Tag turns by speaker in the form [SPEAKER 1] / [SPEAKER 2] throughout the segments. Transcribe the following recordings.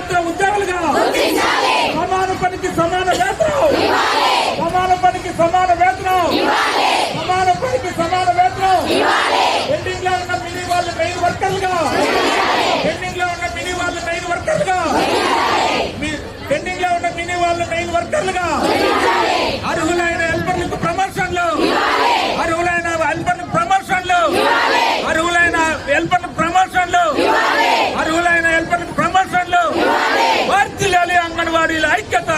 [SPEAKER 1] ప్రభుత్వ ఉద్యోగులుగా సమాన పనికి సమాన వేతనం, సమాన పనికి సమాన వేతనం, సమాన పనికి సమాన వేతనం. పెండింగ్ లో ఉన్న మినీ వాళ్ళు మెయిన్ వర్కర్లుగా, పెండింగ్ లో ఉన్న మినీ వాళ్ళు మెయిన్ వర్కర్లుగా, పెండింగ్ లో ఉన్న మినీ వాళ్ళు మెయిన్ వర్కర్లుగా. అర్హులైన హెల్పర్లకు ప్రమోషన్లు, అర్హులైన హెల్పర్లకు ప్రమోషన్లు, అర్హులైన హెల్పర్లకు ప్రమోషన్లు, అర్హులైన హెల్పర్లకు ప్రమోషన్లు. వర్ధిల్లాలి అంగన్వాడీల ఐక్యత,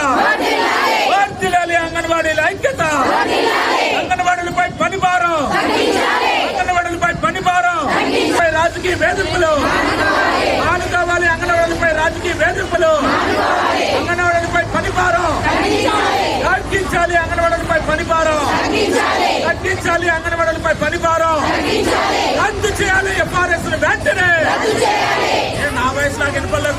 [SPEAKER 1] వర్ధిల్లాలి అంగన్వాడీల ఐక్యత. అంగన్వాడీలపై పనిభారం, అంగన్వాడీలపై పనిభారం, రాజకీయ వేధింపులు ఆలు కావాలి. అంగన్వాడీలపై రాజకీయ వేధింపులు, అంగన్వాడీలపై పనిభారం తగ్గించాలి, అంగన్వాడీలపై పనిభారం తగ్గించాలి, అంగన్వాడీలపై పనిభారం రద్దు చేయాలి. ఎఫ్ఆర్ఎస్ వెంటనే నా వయసు నాకు ఎన్నికల్లో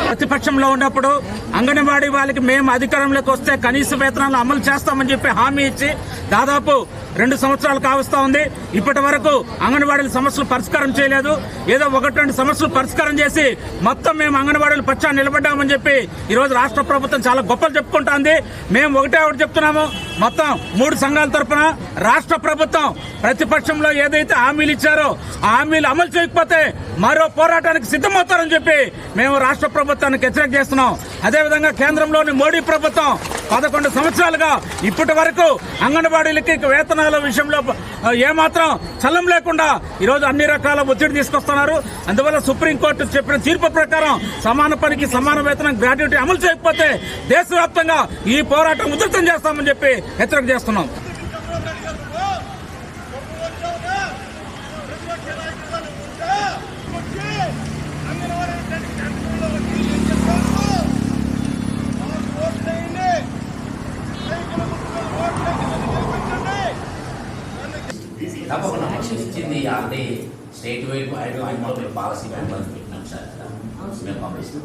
[SPEAKER 1] ప్రతిపక్షంలో ఉన్నప్పుడు అంగన్వాడీ వాళ్ళకి మేము అధికారంలోకి వస్తే కనీస వేతనాలు అమలు చేస్తామని చెప్పి హామీ ఇచ్చి దాదాపు 2 సంవత్సరాలు కావస్తా ఉంది. ఇప్పటి వరకు అంగన్వాడీల సమస్యలు పరిష్కారం చేయలేదు. ఏదో 1-2 సమస్యలు పరిష్కారం చేసి మొత్తం మేము అంగన్వాడీల పక్షాన్ని నిలబడ్డామని చెప్పి ఈ రోజు రాష్ట్ర ప్రభుత్వం చాలా గొప్పలు చెప్పుకుంటోంది. మేము ఒకటి చెప్తున్నాము, మొత్తం 3 సంఘాల తరఫున రాష్ట్ర ప్రభుత్వం ప్రతిపక్షంలో ఏదైతే హామీలు ఇచ్చారో ఆ హామీలు అమలు చేయకపోతే మరో పోరాటానికి సిద్ధమవుతారని చెప్పి మేము రాష్ట్ర ప్రభుత్వానికి హెచ్చరిక చేస్తున్నాం. అదేవిధంగా కేంద్రంలోని మోడీ ప్రభుత్వం 11 సంవత్సరాలుగా ఇప్పటి వరకు అంగన్వాడీలకి వేతనాల విషయంలో ఏమాత్రం చల్లం లేకుండా ఈరోజు అన్ని రకాల ఒత్తిడి తీసుకొస్తున్నారు. అందువల్ల సుప్రీంకోర్టు చెప్పిన తీర్పు ప్రకారం సమాన పనికి సమాన వేతనం గ్రాడ్యుయేటీ అమలు చేయకపోతే దేశవ్యాప్తంగా ఈ పోరాటం ఉధృతం చేస్తామని చెప్పి హెచ్చరిక చేస్తున్నాం.
[SPEAKER 2] తప్పకుండా ఇచ్చింది ఆల్రెడీ స్టేట్ వైడ్ పాలసీ పెట్టినాం సార్, మేము పంపిస్తాం.